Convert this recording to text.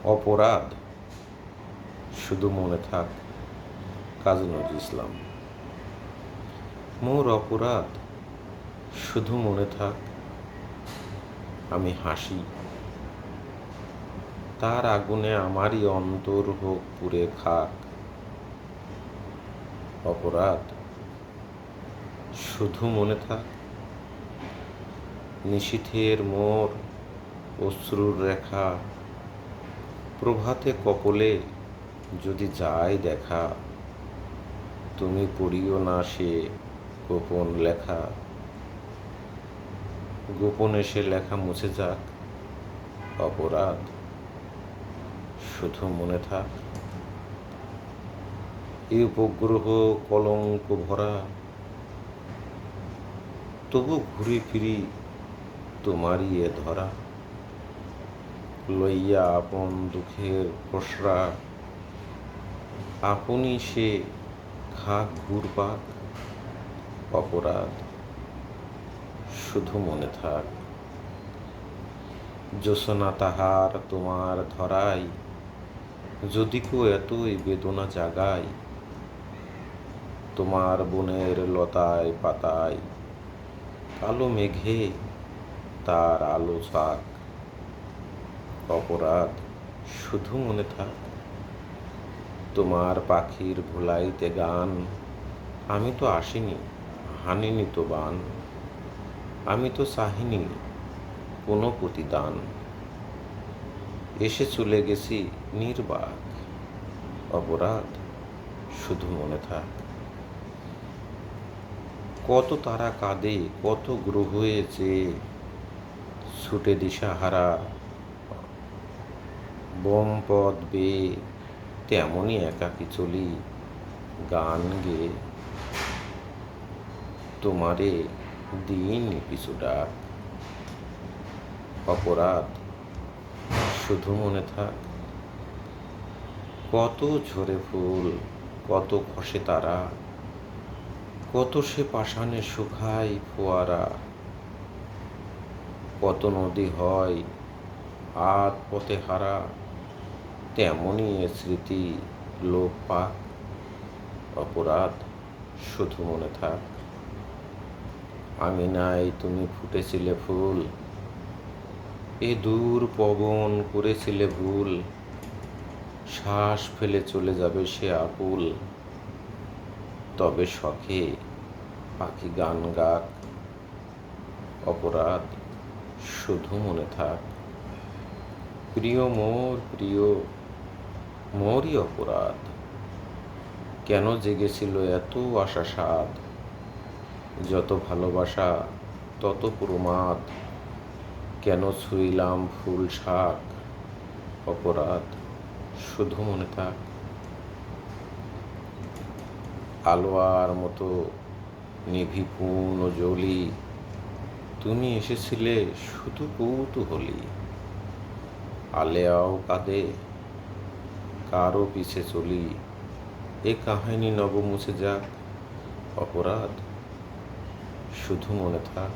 অপরাধ শুধু মনে থাক। কাজী নজরুল ইসলাম। মোর অপরাধ শুধু মনে থাক, আমি হাসি তার আগুনে আমারই অন্তর হোক পুড়ে খাক। অপরাধ শুধু মনে থাক, নিশীথের মোর অশ্রুর রেখা, প্রভাতে কপলে যদি যায় দেখা, তুমি পড়িও না সে গোপন লেখা। গোপনে সে লেখা মুছে যাক, অপরাধ শুধু মনে থাক। এই উপগ্রহ কলঙ্ক ভরা, তবু ঘুরে ফিরি তোমারই এ ধরা। লইয়া আপন দুঃখের খসড়া, আপনি সে খাক ঘুরপাক। অপরাধ শুধু মনে থাক, জ্যোৎস্না তাহার তোমার ধরাই, যদি কেউ এতই বেদনা জাগায়, তোমার বনের লতায় পাতায় কালো মেঘে তার আলো ছাক। অপরাধ শুধু মনে থাক, তোমার পাখির ভোলাইতে গান, আমি তো আসিনি হানিনি তো বান, আমি তো চাহিনি কোনো প্রতিদান, এসে চলে গেছি নির্বাক। অপরাধ শুধু মনে থাক। কত তারা কাঁদে, কত গ্রহ হয়েছে ছুটে দিশাহারা, বোম পথ বেয়ে তেমনই একাকী চলি গান গেয়ে। তোমারে দিন পিছু ডাক। অপরাধ শুধু মনে থাক, কত ঝরে ফুল, কত খসে তারা, কত সে পাষাণে শুকায় ফোয়ারা, কত নদী হয় আধ পথে হারা, তেমনই এ স্মৃতি লোপ পাক। অপরাধ শুধু মনে থাক, আমি নাই তুমি ফুটেছিলে ফুল, এ দূর পবন করেছিলে ভুল, শ্বাস ফেলে চলে যাবে সে আকুল, তবে শখে পাখি গান গাক। অপরাধ শুধু মনে থাক, প্রিয় মোর প্রিয় মোরই অপরাধ, কেন জেগেছিল এত আশা সাধ, যত ভালোবাসা তত প্রমাদ, কেন ছুঁইলাম ফুল শাক। অপরাধ শুধু মনে থাক, আলোয়ার মতো নিভিপূর্ণ জ্বলি, তুমি এসেছিলে শুধু কৌতূহলী, আলেয়াও কাঁদে কারো পিছে চলি, এ কাহিনী নব মুছে যাক। অপরাধ শুধু মনে থাক।